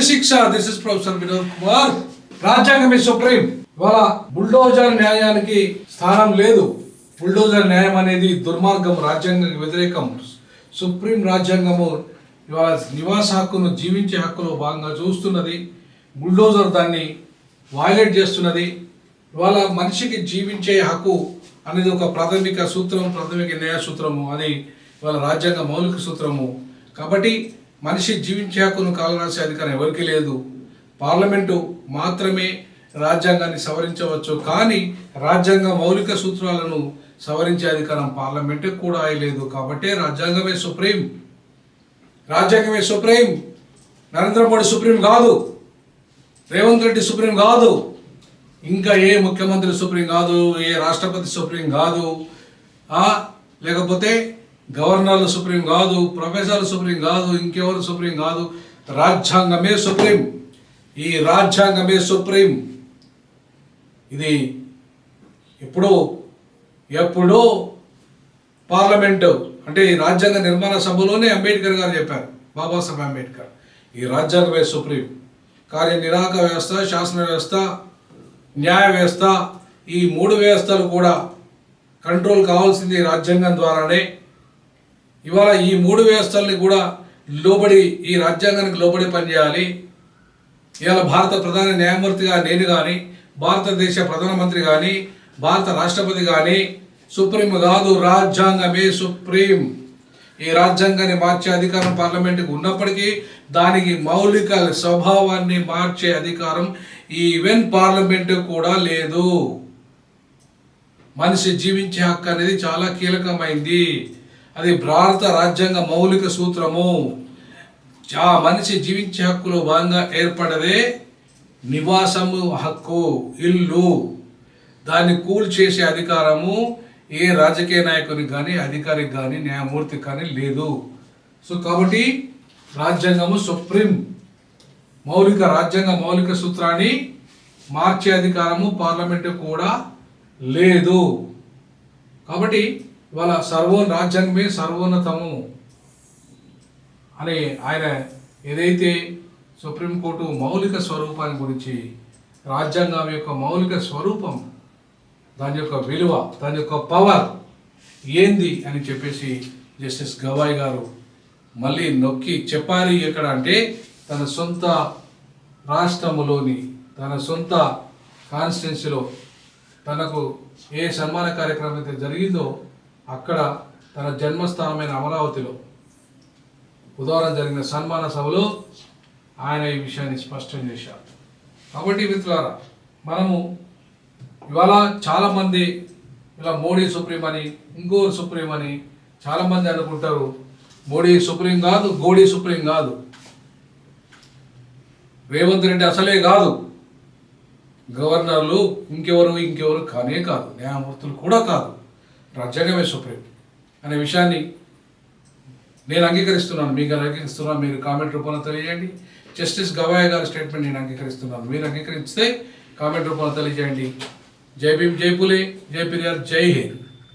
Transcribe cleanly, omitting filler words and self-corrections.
శిక్ష. This is professor Vinod Kumar. రాజ్యాంగమే supreme. ఇవాళ బుల్డోజర్ న్యాయానికి స్థానం లేదు. బుల్డోజర్ న్యాయం అనేది దుర్మార్గం, రాజ్యాంగం వ్యతిరేకం. సుప్రీం రాజ్యాంగము ఇవాళ నివాస హక్కును, జీవించే హక్కులో భాగంగా చూస్తున్నది. బుల్డోజర్ దాన్ని వైలేట్ చేస్తున్నది. ఇవాళ మనిషికి జీవించే హక్కు అనేది ఒక ప్రాథమిక సూత్రం, ప్రాథమిక న్యాయ సూత్రము. అది ఇవాళ రాజ్యాంగ మౌలిక సూత్రము. కాబట్టి మనిషి జీవించే హక్కును కాలరాసే అధికారం ఎవరికీ లేదు. పార్లమెంటు మాత్రమే రాజ్యాంగాన్ని సవరించవచ్చు, కానీ రాజ్యాంగ మౌలిక సూత్రాలను సవరించే అధికారం పార్లమెంటుకు కూడా లేదు. కాబట్టి రాజ్యాంగమే సుప్రీం. రాజ్యాంగమే సుప్రీం. నరేంద్ర మోడీ సుప్రీం కాదు, రేవంత్ రెడ్డి సుప్రీం కాదు, ఇంకా ఏ ముఖ్యమంత్రి సుప్రీం కాదు, ఏ రాష్ట్రపతి సుప్రీం కాదు, లేకపోతే గవర్నర్లు సుప్రీం కాదు, ప్రొఫెసర్లు సుప్రీం కాదు, ఇంకెవరు సుప్రీం కాదు. రాజ్యాంగమే సుప్రీం. ఈ రాజ్యాంగమే సుప్రీం. ఇది ఎప్పుడో పార్లమెంటు అంటే ఈ రాజ్యాంగ నిర్మాణ సభలోనే అంబేద్కర్ గారు చెప్పారు, బాబాసాహెబ్ అంబేద్కర్, ఈ రాజ్యాంగమే సుప్రీం. కార్యనిర్వాహక వ్యవస్థ, శాసన వ్యవస్థ, న్యాయ వ్యవస్థ, ఈ మూడు వ్యవస్థలు కూడా కంట్రోల్ కావాల్సింది రాజ్యాంగం ద్వారానే. ఇవాళ ఈ మూడు వ్యవస్థల్ని కూడా ఈ రాజ్యాంగానికి లోబడి పనిచేయాలి. ఇవాళ భారత ప్రధాన న్యాయమూర్తిగా నేను కానీ, భారతదేశ ప్రధానమంత్రి కానీ, భారత రాష్ట్రపతి కానీ సుప్రీం కాదు, రాజ్యాంగమే సుప్రీం. ఈ రాజ్యాంగాన్ని మార్చే అధికారం పార్లమెంటుకు ఉన్నప్పటికీ దానికి మౌలిక స్వభావాన్ని మార్చే అధికారం ఈవెన్ పార్లమెంటు కూడా లేదు. మనిషి జీవించే హక్కు అనేది చాలా కీలకమైంది. అది భారత రాజ్యాంగ మౌలిక సూత్రము. మనిషి జీవించే హక్కులో భాగంగా ఏర్పడదే నివాసము హక్కు, ఇల్లు. దాన్ని కూల్చేసే అధికారము ఏ రాజకీయ నాయకునికి కానీ, అధికారికి కానీ, న్యాయమూర్తికి కానీ లేదు. కాబట్టి రాజ్యాంగము సుప్రీం. రాజ్యాంగ మౌలిక సూత్రాన్ని మార్చే అధికారము పార్లమెంటు కూడా లేదు. కాబట్టి ఇవాళ రాజ్యాంగమే సర్వోన్నతము అని ఆయన ఏదైతే సుప్రీంకోర్టు మౌలిక స్వరూపాన్ని గురించి, రాజ్యాంగం యొక్క మౌలిక స్వరూపం, దాని యొక్క విలువ, దాని యొక్క పవర్ ఏంది అని చెప్పేసి జస్టిస్ గవాయ్ గారు మళ్ళీ నొక్కి చెప్పాలి. ఎక్కడ అంటే తన సొంత రాష్ట్రములోని, తన సొంత కాన్స్టిట్యున్సీలో తనకు ఏ సన్మాన కార్యక్రమం అయితే జరిగిందో అక్కడ తన జన్మస్థానమైన అమరావతిలో బుధవారం జరిగిన సన్మాన సభలో ఆయన ఈ విషయాన్ని స్పష్టం చేశారు. కాబట్టి మిత్రులారా, మనము ఇవాళ చాలామంది ఇలా మోడీ సుప్రీం అని, ఇంకోరు సుప్రీం అని చాలామంది అనుకుంటారు. మోడీ సుప్రీం కాదు, గోడీ సుప్రీం కాదు, రేవంత్ రెడ్డి అసలే కాదు, గవర్నర్లు ఇంకెవరు కానే కాదు, న్యాయమూర్తులు కూడా కాదు. రాజ్యాంగమే సుప్రీం అనే విషయాన్ని నేను అంగీకరిస్తున్నాను, మీకు అంగీకరిస్తున్నాను. మీరు కామెంట్ రూపంలో తెలియజేయండి. జస్టిస్ గవాయ్ గారి స్టేట్మెంట్ నేను అంగీకరిస్తున్నాను, మీరు అంగీకరిస్తే కామెంట్ రూపంలో తెలియజేయండి. జై భీమ్, జై పులే, జై పెరియార్, జై హింద్.